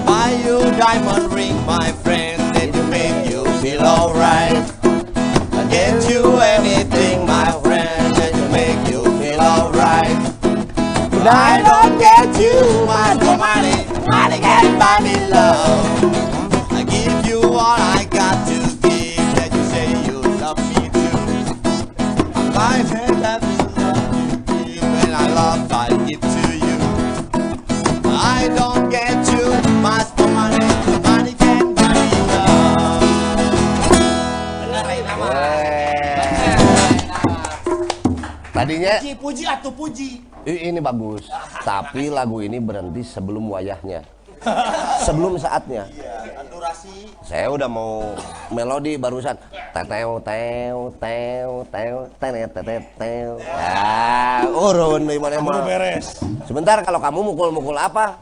Buy you diamond ring, my friend, and to make you feel alright. I get you anything, my friend, and to make you feel alright. But I don't get you much for money, money can't buy me love. I give you all I got to give, that you say you love me too. I said that you love me, when I love I give to you. I don't get you much for money, money can't buy me love. Tadinya Puji atuh puji. ini bagus, tapi lagu ini berhenti sebelum wayahnya, sebelum saatnya. Durasi. Saya udah mau melodi barusan. Teteu teu teu teu tenet tetet teu. Ya, urun di mana mah. Beres. Sebentar, kalau kamu mukul-mukul apa?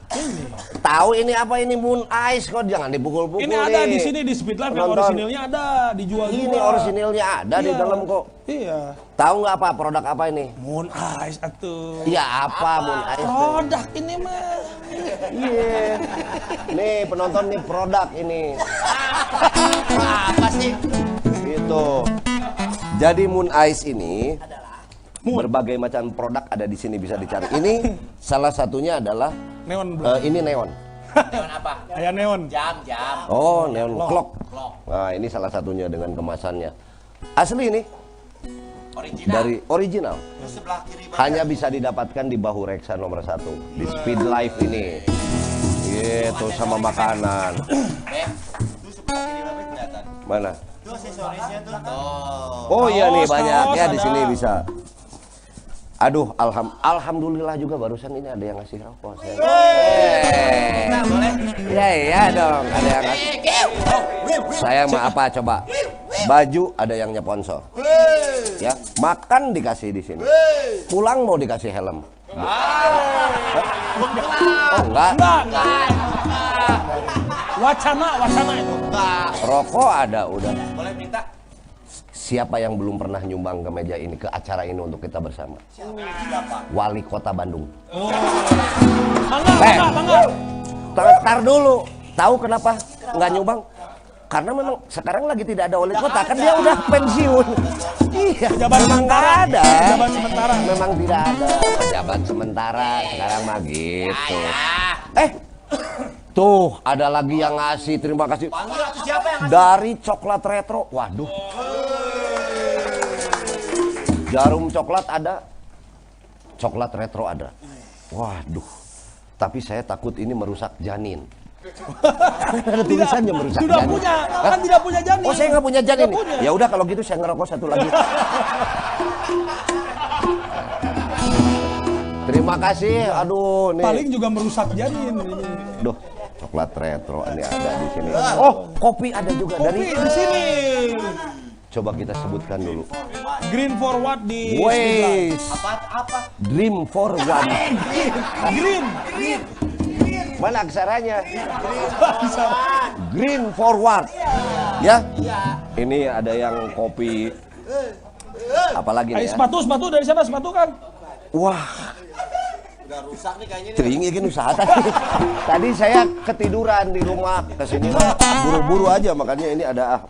Tahu ini apa ini Moon Ice, kok jangan dipukul-pukul. Ini ada di sini di Speed Life yang orisinilnya ada dijual juga. Ini orisinilnya ada di dalam kok. Iya. Tahu nggak apa produk apa ini? Moon Ice atuh. Iya apa Moon Ice? Produk ini mah. Iya. Nih penonton nih produk ini. Apa sih? Gitu. Jadi Moon Ice ini berbagai macam produk ada di sini bisa dicari. Ini salah satunya adalah Neon ini neon. Neon apa? Kayak neon. Jam. Oh, neon clock. Nah, ini salah satunya dengan kemasannya. Asli ini Original. dari original. Terus sebelah kiri Hanya bisa didapatkan di Bahu Reksa nomor 1 di Speed Life ini. Gitu sama makanan. Itu sebelah kiri lebih kelihatan. Mana? Itu aksesorisnya tuh. Oh iya nih Kaos, banyak kaos ya di ada. sini bisa. Aduh, alhamdulillah juga barusan ini ada yang ngasih rokok. Nah, boleh. Iya dong, ada yang ngasih. Saya mah apa coba? Baju ada yang nyponsor. Ya, makan dikasih di sini. Pulang mau dikasih helm. Oh enggak. Wacana itu. Rokok ada udah. Boleh minta. Siapa yang belum pernah nyumbang ke meja ini, ke acara ini untuk kita bersama? Wali Kota Bandung. Bangga. Tar dulu. Tahu kenapa nggak nyumbang? Karena memang sekarang lagi tidak ada wali kota, kan dia udah pensiun. Iya, Pejabat memang sementara. nggak ada. Pejabat sementara. Memang tidak ada pejabat sementara. Sekarang mah gitu. Tuh ada lagi yang ngasih, terima kasih. Siapa yang Dari Coklat Retro. Waduh. Jarum coklat ada. Coklat Retro ada. Waduh. Tapi saya takut ini merusak janin. Ada tulisannya merusak Sudah janin. punya, kan tidak punya janin. Oh, saya nggak punya janin. Nggak punya. Ya udah kalau gitu saya ngerokok satu lagi. Terima kasih. Aduh, nih. Paling juga merusak janin. Duh, coklat retro ini ada di sini. Oh, kopi ada juga Kopi dari di sini. Coba kita sebutkan dulu. Green forward di Waze. apa? Dream for one. Green. Mana aksaranya? Green forward. Ya. Ini ada yang kopi. Apalagi nih ya? Sepatu dari sana sepatu kan? Wah, Udah rusak nih kayaknya. tering ingin usaha tadi. Tadi saya ketiduran di rumah. Kesini mah buru-buru aja, makanya ini ada.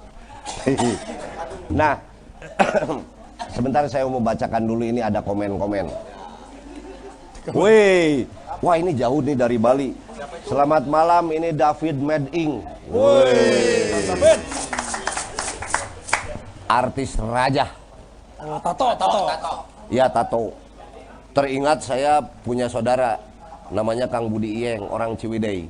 Nah, sebentar saya mau bacakan dulu, ini ada komen-komen. Wih, wah ini jauh nih dari Bali. Selamat malam, ini David Meding. Wih, artis raja. Oh, tato. Ya, tato. Teringat saya punya saudara namanya Kang Budi Iyeng, orang Ciwidey.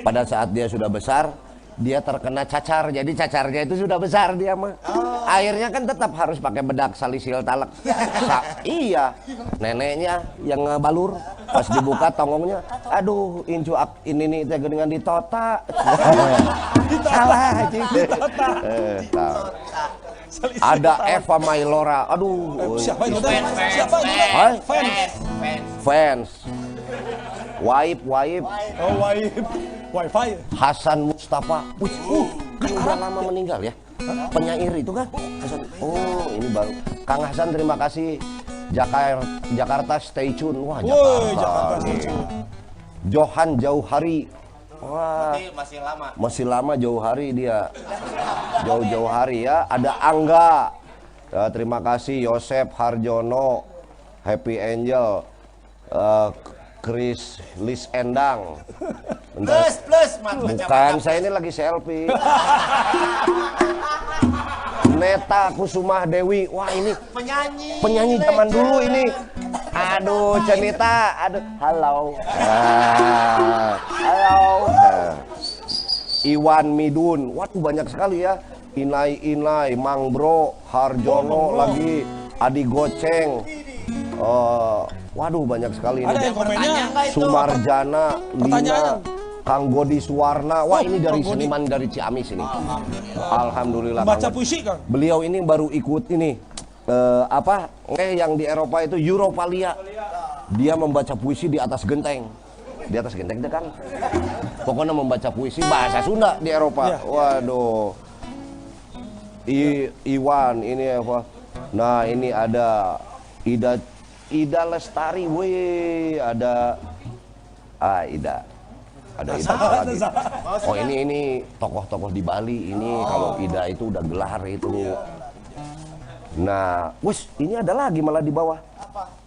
Pada saat dia sudah besar, dia terkena cacar. Jadi cacarnya itu sudah besar dia mah. Akhirnya kan tetap harus pakai bedak salisil talak. Iya, neneknya yang ngebalur pas dibuka tongongnya, aduh incu ini nih teh dengan ditota. Salah ditota. Ada Eva Mailora. Aduh. Siapa itu? Hai? Fans. Waib. Oh, wifi. Hasan Mustafa. kan udah lama meninggal ya. Penyair itu kan. Oh, ini baru. Kang Hasan terima kasih. Jakarta stay tune. Wah, Jakarta nih. Johan jauh hari. Wah, Masih lama. masih lama jauh hari dia. Jauh-jauh hari ya. Ada Angga. Ya, terima kasih Yosep Harjono, Happy Angel, Chris Lis Endang. Bentar. Plus, Mat. Bukan, saya ini lagi selfie. Neta Kusumah Dewi. Wah, ini penyanyi zaman dulu ini. Aduh, Cenita. Aduh, halo. Halo. Iwan Midun. Waduh, banyak sekali ya. Inai, Mang Bro, Harjono lagi, Adi Goceng. Waduh, banyak sekali ini. Ada yang komennya. Sumarjana, Lina, Pertanyaan. Kang Godi Suwarna. Wah, ini dari Kang Godi. seniman dari Ciamis ini. Alhamdulillah. Baca Kang Godi. puisi, Kang. Beliau ini baru ikut ini yang di Eropa itu Europalia. Dia membaca puisi di atas genteng. Di atas genteng itu kan. Pokoknya membaca puisi bahasa Sunda di Eropa. Ya. Waduh. Iwan ini apa? Nah, ini ada Ida Lestari, weh, ada Ida. Ada Ida lagi. Oh, ini tokoh-tokoh di Bali ini. Kalau Ida itu udah gelar itu. Nah, wis, ini ada lagi malah di bawah.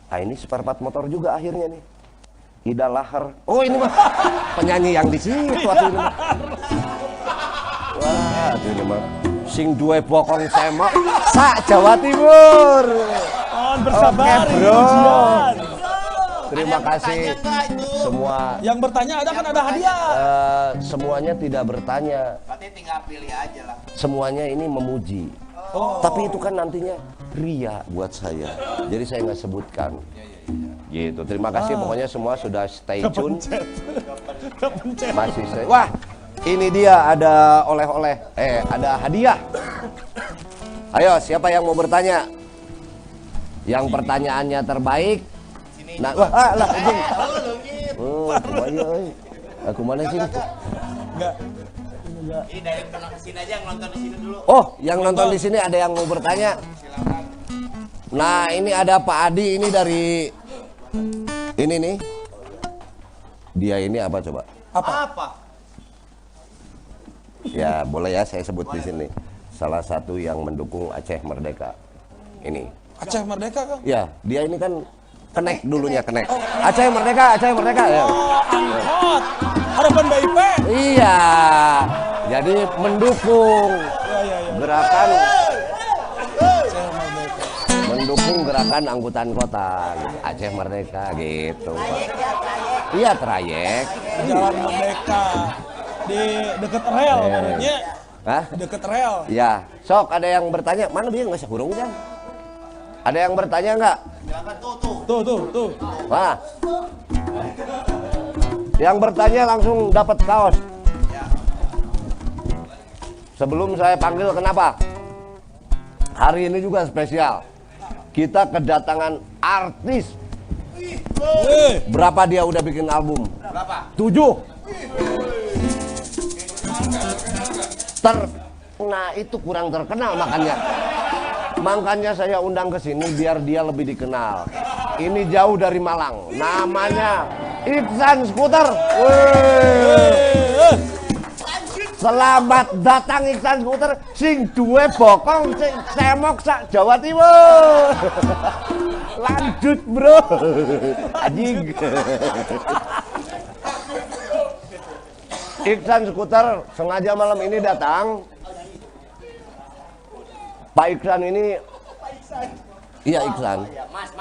Ah, ini spare part motor juga akhirnya nih. Ida Lahar. Oh, ini mah penyanyi yang di situ waktu ini. Wah, ini mah sing duwe bokong semok sak Jawa Timur. Mohon bersabar, Oke, ini bro. ujian. Terima kasih semua. Yang bertanya ada kan ada hadiah. Semuanya tidak bertanya. Berarti tinggal pilih aja lah. Semuanya ini memuji. Tapi itu kan nantinya ria buat saya. Jadi saya nggak sebutkan. Gitu. Terima kasih pokoknya semua sudah stay tune. Kepencet. Masih saya. Wah, ini dia ada oleh-oleh. Ada hadiah. Ayo, siapa yang mau bertanya? Yang pertanyaannya terbaik. Nah, wah, lah, ujung. Oh, kembali, oi. Aku mana sih? Enggak. Ini dari sini aja yang nonton di sini dulu. Oh, yang nonton di sini ada yang mau bertanya? Nah, ini ada Pak Adi ini dari ini nih. Dia ini apa coba? Apa? Ya, boleh ya saya sebut di sini. Salah satu yang mendukung Aceh Merdeka. Ini. Aceh Merdeka, Kang. Ya, dia ini kan kenek dulunya kenek. Aceh Merdeka ya. Oh, angkot. Harapan BIP. Iya. Jadi mendukung Ya. gerakan Aceh Merdeka. mendukung gerakan angkutan kota gitu. Aceh Merdeka gitu, Pak. Iya, trayek. Jalan Merdeka. Di deket rel, menurutnya. Hah? Deket rel. Ya, sok ada yang bertanya, mana dia nggak sehurung kan? Ada yang bertanya nggak? Tuh. Wah. Yang bertanya langsung dapat kaos. Sebelum saya panggil kenapa? Hari ini juga spesial. Kita kedatangan artis. Berapa dia udah bikin album? Berapa? 7. Nah, itu kurang terkenal makanya saya undang ke sini biar dia lebih dikenal. Ini jauh dari Malang. Namanya Iksan Skuter. Selamat datang Iksan Skuter sing duwe bokong sing semok sak Jawa Timur. Lanjut, Bro. Anjing. Iksan Skuter sengaja malam ini datang. Pak Iksan ini, iya Iksan. Mas.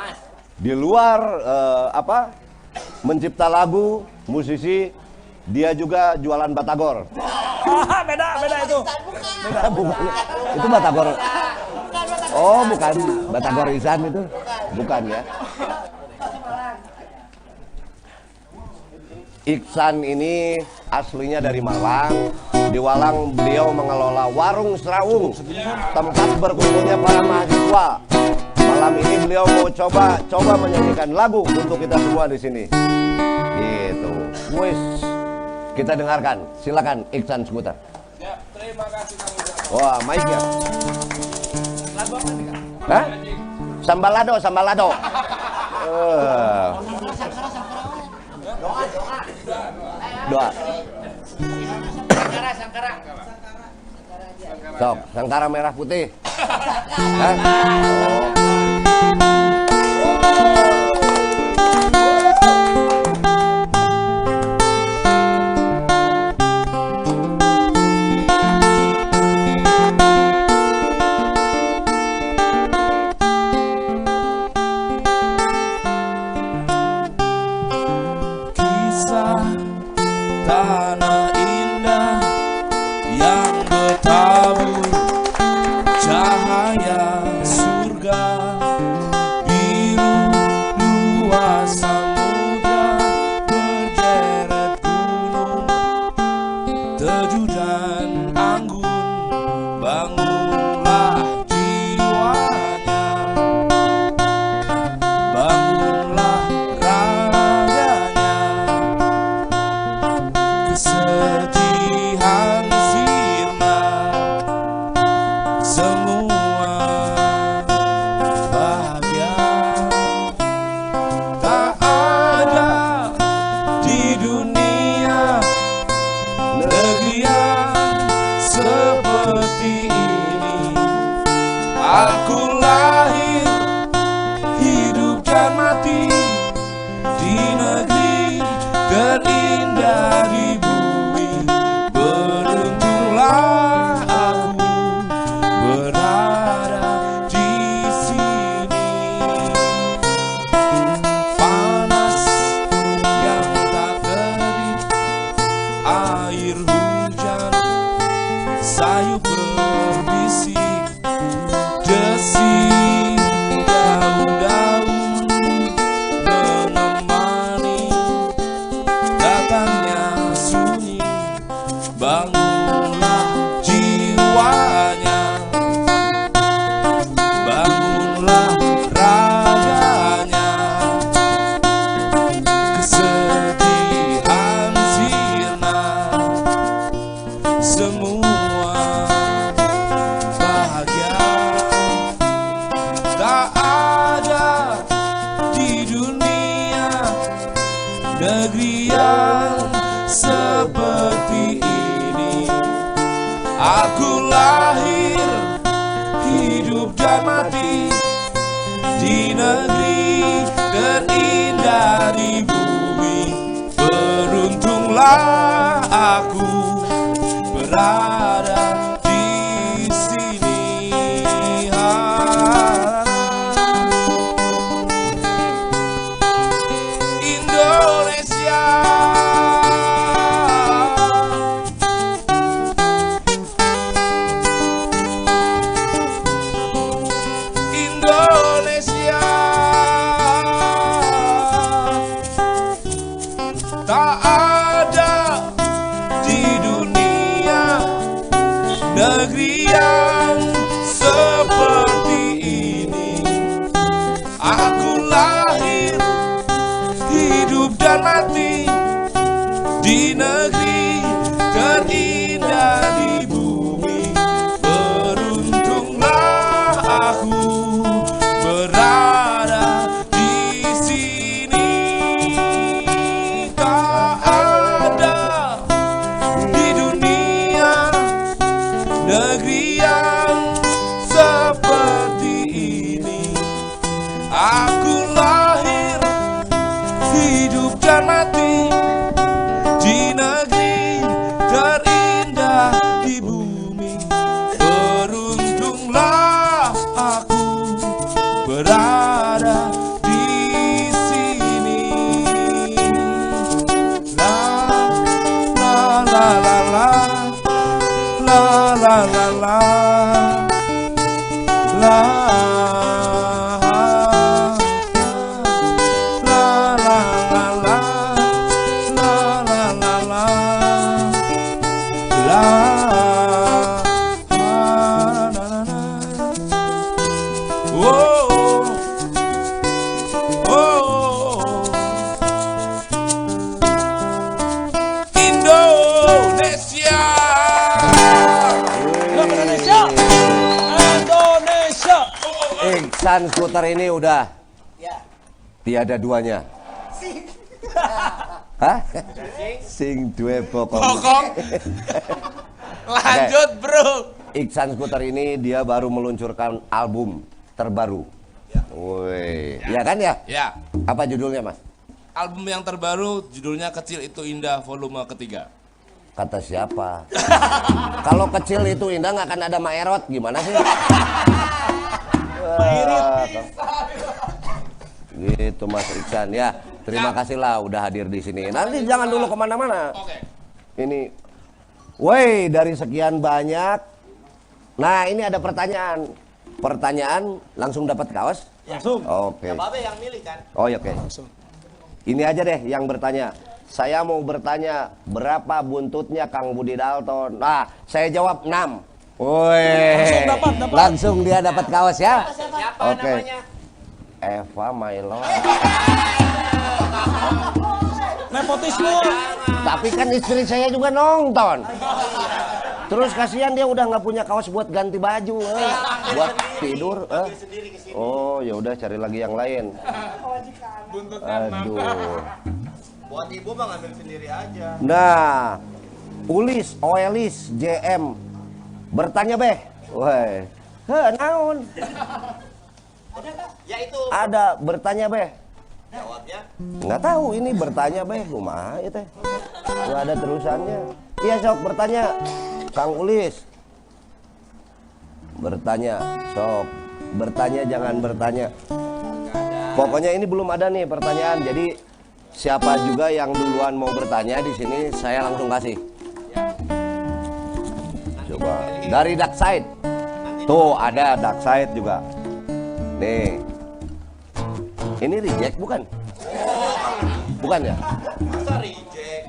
Di luar mencipta lagu, musisi, dia juga jualan batagor. Beda itu. Bukan, itu batagor. Oh, bukan batagor Iksan itu, bukan ya. Iksan ini aslinya dari Malang. Di Walang beliau mengelola warung Serawung, tempat berkumpulnya para mahasiswa. Malam ini beliau mau coba menyanyikan lagu untuk kita semua di sini. Gitu. Wis, kita dengarkan. Silakan Iksan Skuter. Ya, Wah, mic ya. Hah? Sambalado, sambalado. Doa. Sok, sangkara merah putih. Hah? Kisah tanah indah yang bertabur cahaya surga, biru luas samudra, berderet gunung, teduh dan anggun, bangunlah jiwanya, bangunlah raganya, kesedihan sirna, semua bahagia. Tak ada di dunia negeri yang seperti ini. Aku lahir, hidup dan mati di negeri terindah di bumi. Beruntunglah aku berada di sini. Panas yang tak terik, air hujan, sayup berbisik, desir daun-daun menemani datangnya sunyi. Bangunlah jiwanya, bangunlah raganya, kesedihan sirna, semua bahagia. Tak ada di dunia negeri yang seperti ini. Aku lahir, hidup dan mati di negeri terindah di bumi. Beruntunglah aku berada di sini. Indonesia, Indonesia, tak ada di dunia negeri yang seperti ini. Aku lahir, hidup dan mati di negeri terindah di bumi. Beruntunglah aku berada di sini. Tak ada di dunia negeri yang seperti ini. Aku lahir, hidup dan mati di negeri terindah di bumi. Beruntunglah aku berada di sini. La la la la la la la la la la. Oh, Iksan skuter ini udah tiada duanya. Hah? Sing duwe bokong. Lanjut bro. Iksan skuter ini dia baru meluncurkan album terbaru. Woi, ya kan ya? Ya. Apa judulnya Mas? Album yang terbaru judulnya Kecil Itu Indah volume ketiga. Kata siapa? Kalau kecil itu indah nggak akan ada Maerot, gimana sih? Gitu Mas Iksan ya. Terima kasih lah udah hadir di sini. Nanti jangan dulu kemana-mana. Oke. Ini, woi dari sekian banyak. Nah ini ada pertanyaan. Pertanyaan langsung dapat kaos? Langsung. Oke. Ya Babe yang milih kan. Oh ya oke. Ini aja deh yang bertanya. Saya mau bertanya berapa buntutnya Kang Budi Dalton? Nah, saya jawab 6. Woi. Langsung dia dapat kaos ya. Siapa Oke. namanya? Eva Milo. Nepotisme. Tapi kan istri saya juga nonton. Terus kasihan dia udah nggak punya kaos buat ganti baju, buat tidur. Sendiri ke sini. Oh ya udah cari lagi yang lain. Aduh. Buat ibu mah ngambil sendiri aja. Nah, Ulis, Oelis, JM bertanya beh, woi, naon? Ya itu Ada bertanya beh? jawabnya. Nggak tahu ini bertanya beh, kumaha ya teh? Nggak ada terusannya. Iya sok bertanya, Kang Ulis. Bertanya, sok. Bertanya jangan bertanya. Pokoknya ini belum ada nih pertanyaan, jadi siapa juga yang duluan mau bertanya di sini saya langsung kasih. Coba dari Dark Side. Tuh ada Dark Side juga. Nih. Ini reject bukan? Bukan ya? Masa reject?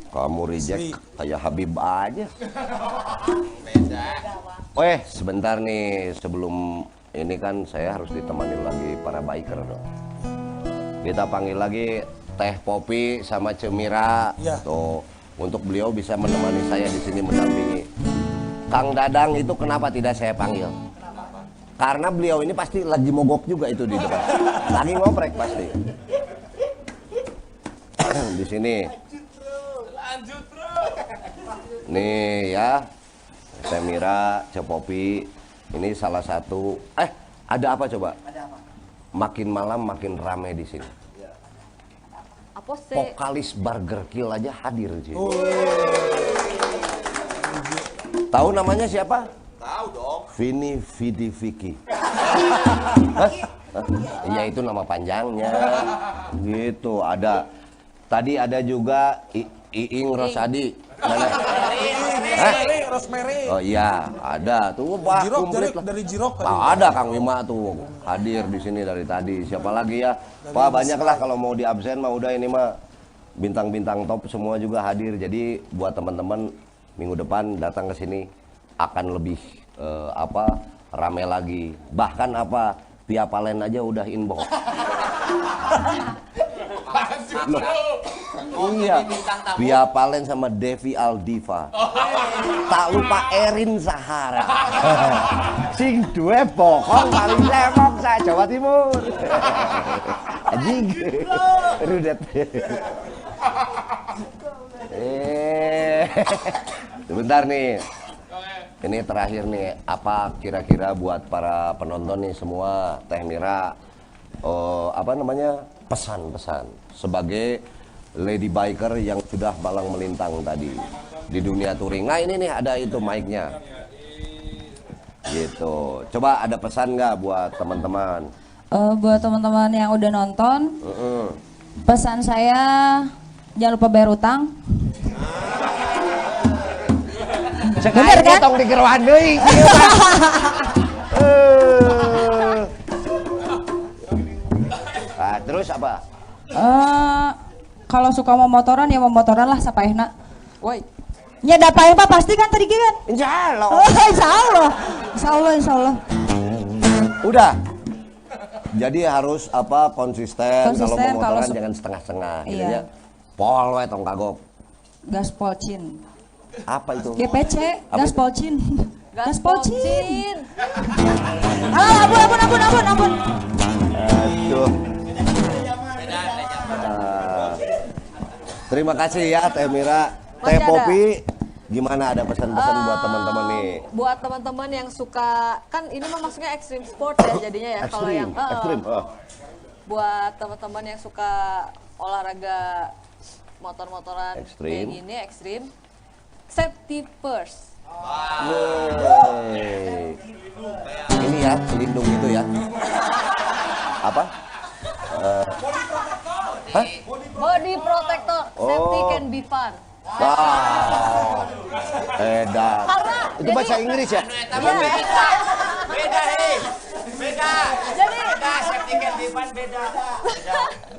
Kamu reject kayak Habib aja. Beda. Sebentar nih sebelum ini kan saya harus ditemani lagi para biker dong. Kita panggil lagi Teh Popi sama Cemira. Ya. Tuh, untuk beliau bisa menemani saya di sini mendampingi. Kang Dadang itu kenapa tidak saya panggil? Karena beliau ini pasti lagi mogok juga itu di depan. Lagi ngoprek pasti. Di sini. Lanjut bro. Nih ya. Cemira, Popi. Ini salah satu. Ada apa coba? Makin malam makin ramai di sini. Apa sih? Vokalis Burger Kill aja hadir di sini. Tahu namanya siapa? Tahu dong. Vini Vidi Vicky. Hah? Ya itu nama panjangnya. Gitu ada. Tadi ada juga Iing Rosadi. Mana? Hah? Rosemary. Oh iya, ada tuh Pak Jirok, komplit lah. dari Jirok tadi. Ada Kang Wima tuh hadir di sini dari tadi. Siapa lagi ya? Pak banyak lah kalau mau di absen mah udah ini mah bintang-bintang top semua juga hadir. Jadi buat teman-teman minggu depan datang ke sini akan lebih rame lagi. Bahkan Via Palen aja udah inbox. Loh, iya, Via Palen sama Devi Aldiva. Tak lupa Erin Zahara. Sing duwe bokong paling lemok sa Jawa Timur. Anjing. Rudet. Sebentar nih. Ini terakhir nih, apa kira-kira buat para penonton nih semua, Teh Mira, pesan-pesan sebagai lady biker yang sudah malang melintang tadi di dunia touring. Nah ini nih ada itu mic-nya, gitu. Coba ada pesan nggak buat teman-teman? Buat teman-teman yang udah nonton, pesan saya jangan lupa bayar utang. Sekali Bener kan? tong dikerohan deui. Terus apa? Kalau suka mau motoran ya mau motoran lah sapaehna. Woi. Nya dapain Pak pasti kan tadi kan? Insyaallah. Oh, insyaallah. Insyaallah. Udah. Jadi harus konsisten kalau Konsisten, mau motoran kalau jangan setengah-setengah gitu Iya. ya. Pol we tong kagok. Gaspol cin. Apa itu? GPC, Apa gaspol cin. Gaspol Cin. Alah, ampun. Aduh. Terima kasih ya Teh Mira. Teh Masih ada. Popi, gimana ada pesan-pesan buat teman-teman nih? Buat teman-teman yang suka, kan ini mah maksudnya extreme sport ya jadinya ya. Kalau yang Ekstrim. Oh. buat teman-teman yang suka olahraga motor-motoran Ekstrim. kayak gini ekstrim, safety first. Yeay. Ini ya, pelindung gitu ya. Apa? Hah? Body protector, safety Oh. can be fun. Wow. Edan. Karena Itu bahasa Inggris ya? Beda, hei. Beda. Jadi Beda, safety can be fun, beda.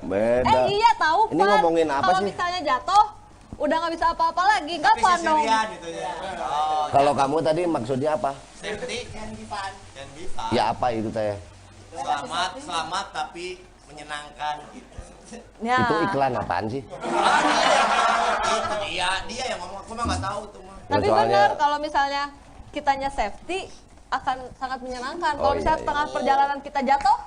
Beda. iya tahu Ini fun. ngomongin apa Kalau sih? misalnya jatuh, udah nggak bisa apa-apa lagi, nggak fun dong. Sendirian gitu ya. Oh, Kalau kamu tadi maksudnya apa? safety can be fun. Can be fun. Ya apa itu Teh? Selamat tapi menyenangkan gitu. Ya. Itu iklan apaan sih? Itu dia yang ngomong, aku mah nggak tahu tuh mah. Tapi Soalnya- benar kalau misalnya kitanya safety akan sangat menyenangkan. Kalau Oh, misalnya iya, tengah perjalanan kita jatuh,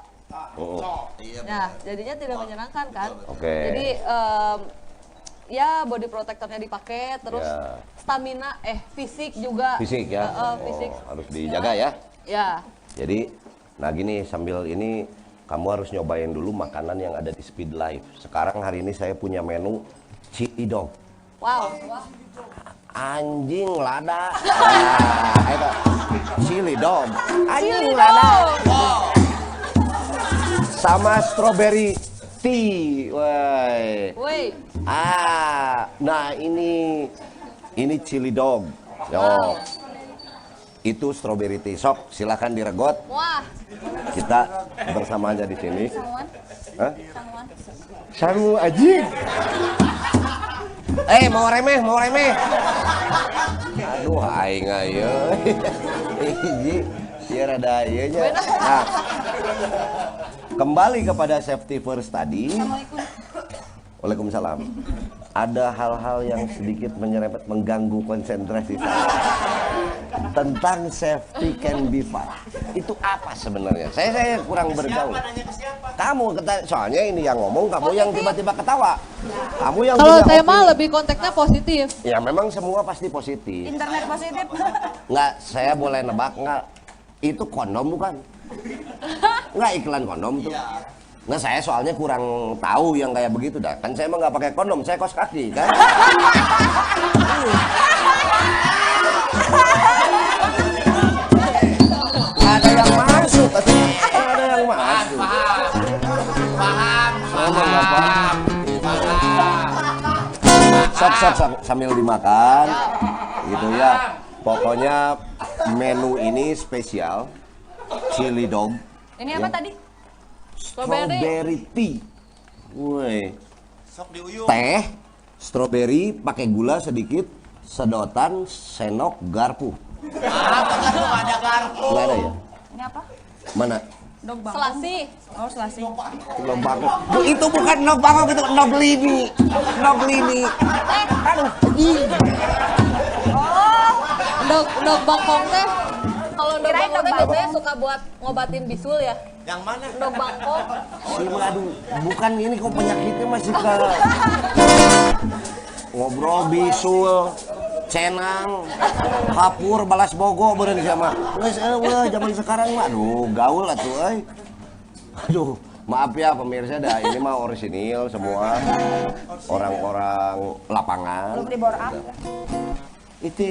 Iya. nah jadinya tidak menyenangkan kan. Oke. Jadi ya body protectornya dipakai, terus Ya. stamina, fisik juga. Fisik ya? Fisik. Oh, harus dijaga ya. Ya. Jadi, nah gini sambil ini kamu harus nyobain dulu makanan yang ada di Speed Life. Sekarang hari ini saya punya menu chili dog. Wow. Anjing lada. Nah, itu chili dog. Anjing Chili lada. dog. Sama strawberry tea. Woi. Woi. Nah ini chili dog. Yo. Wow. Itu strawberry tea. Sok, silakan diregot. Wah. Kita bersama aja di sini. Sangwan. Hah? Sangu anjing. Mau remeh. Aduh, aing ayo. Hiji, biar ada ieu nya. Nah, kembali kepada safety first tadi. Waalaikumsalam. Ada hal-hal yang sedikit menyerempet mengganggu konsentrasi saya tentang safety can be fun. Itu apa sebenarnya? Saya kurang bergaul. Nanya ke siapa? Kamu soalnya ini yang ngomong, kamu yang tiba-tiba ketawa. Kamu yang Kalau punya saya opini. mah lebih konteksnya positif. Ya memang semua pasti positif. Internet positif. Nggak, saya boleh nebak nggak? Itu kondom bukan? Nggak iklan kondom tuh. Nggak, saya soalnya kurang tahu yang kayak begitu dah. Kan saya emang nggak pakai kondom, saya kos kaki kan. Ada yang masuk, ada yang masuk. Paham. Sama nggak paham. Sok sambil dimakan, gitu ya. Pokoknya menu ini spesial, chili dog. Ini apa tadi? Strawberry tea. Woi. Sok diuyuh. Teh, strawberry pakai gula sedikit, sedotan, sendok, garpu. Ada garpu. Nggak ada ya? Ini apa? Mana? Dog bangkong. Selasi. Oh, selasi. Nog bangkok. Bu, itu bukan nog bangkok, itu nog lini. Nog lini. Aduh, ih. Dog bangkong teh. Kalau dog Kirain bangkong teh dog biasanya suka buat ngobatin bisul ya. Yang mana? Dog bangkong. Aduh, bukan ini kok penyakitnya masih ke ngobrol bisul, cenang, hapur, balas bogo beureun sama. Geus eueuh zaman sekarang mah aduh gaul atuh euy. Aduh, maaf ya pemirsa dah, ini mah orisinil semua. Orang-orang lapangan. Belum di bore up. Itu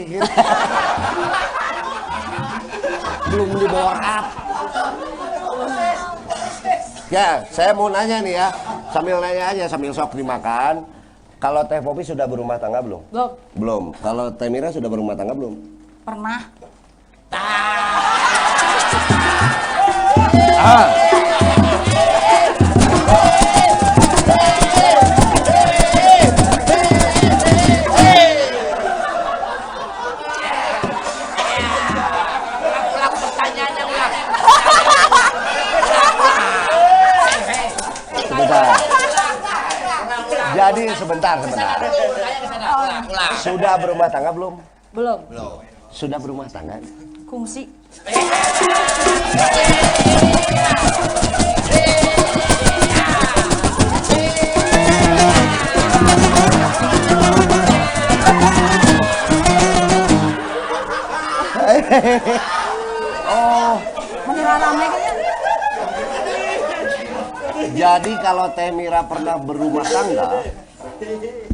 belum di bore up. Ya, saya mau nanya nih ya, sambil nanya aja, sambil sok dimakan. Kalau Teh Popi sudah berumah tangga belum? Belum. Belum. Kalau Teh Mira sudah berumah tangga belum? Pernah. Sebentar. Jadi sebentar. Sudah berumah tangga belum? Belum. Sudah berumah tangga? kungsi. Oh, Menira rame kayaknya. jadi kalau Teh Mira pernah berumah tangga,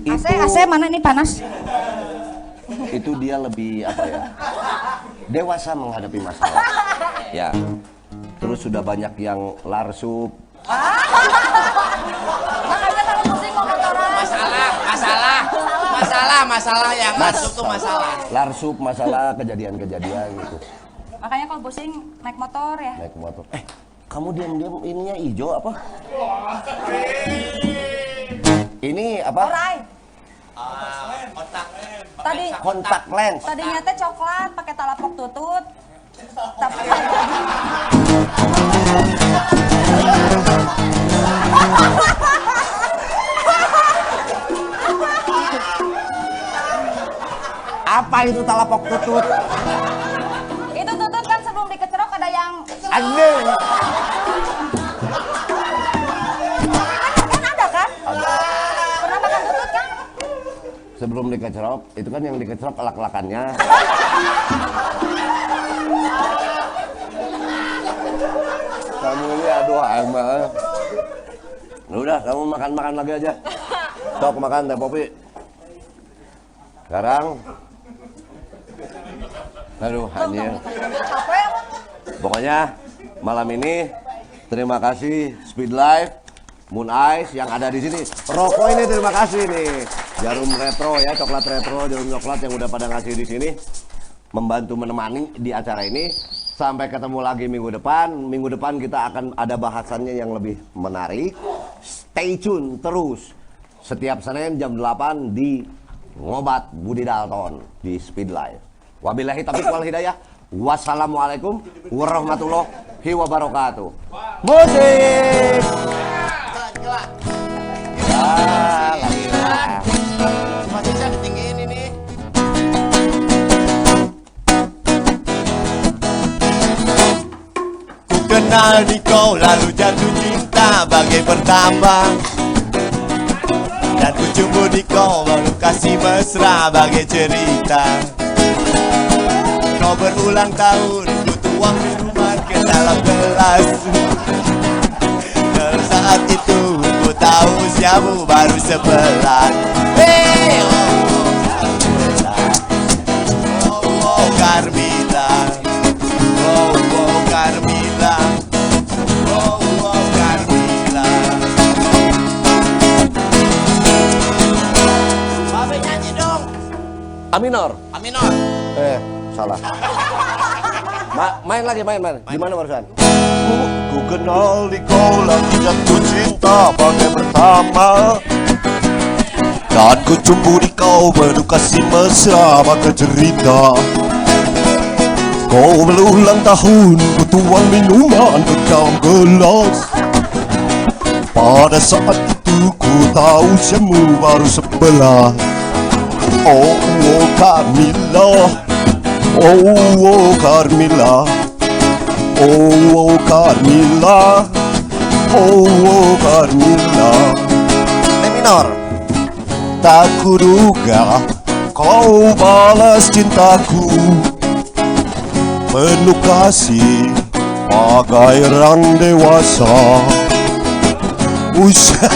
AC mana nih panas? itu dia lebih apa ya? Dewasa menghadapi masalah. Ya. Terus sudah banyak yang larsup. Makanya kalau pusing mau motoran. Masalah yang masuk tuh masalah. Larsup masalah kejadian-kejadian gitu. Makanya kalau pusing naik motor ya. Naik motor. Kamu diam-diam ininya hijau apa? Ini apa? Orai. Tadi Kontak lens. tadinya teh coklat pakai talapok tutut. Tapi Apa itu talapok tutut? itu tutut kan sebelum dikecerok ada yang Anjing. kan ada kan? Pernah makan tutut kan? Sebelum dikecerok, itu kan yang dikecerok elak-elakannya. Kamu ini aduh emang. Udah, kamu makan-makan lagi aja. Sok makan Teh Popi. Sekarang aduh anjir. Capek. Pokoknya malam ini terima kasih Speed Life, Moon Ice yang ada di sini. Rokok ini terima kasih nih. Jarum retro ya, coklat retro, jarum coklat yang udah pada ngasih di sini. Membantu menemani di acara ini. Sampai ketemu lagi minggu depan. Minggu depan kita akan ada bahasannya yang lebih menarik. Stay tune terus. Setiap Senin jam 8 di Ngobat Budi Dalton di Speed Life. Wabillahi taufiq wal hidayah. Wassalamualaikum warahmatullahi wabarakatuh. Musik. Masih bisa ditinggiin ini. Ku kenal di kau lalu jatuh cinta bagai pertama. Dan ku cumbu di kau baru kasih mesra bagai cerita. Kau berulang tahun ku tuang minuman ke dalam gelas. Dan saat itu ku tahu usiamu baru 11. Hey, oh Carmila, oh Carmila, oh Carmila. Babe nyanyi dong. Aminor. Aminor. Salah. Main lagi, main. Gimana barusan? Ku kenal di kau lagi jatuh cinta bagai pertama. Dan ku cumbu di kau baru kasih mesra bagai cerita. Kau berulang tahun ku tuang minuman ke dalam gelas. Pada saat itu ku tahu usiamu baru 11. Oh Carmila, oh Carmila, oh Carmila, oh Carmila. Minor. Tak kuduga kau balas cintaku, penuh kasih bagai orang dewasa. Usai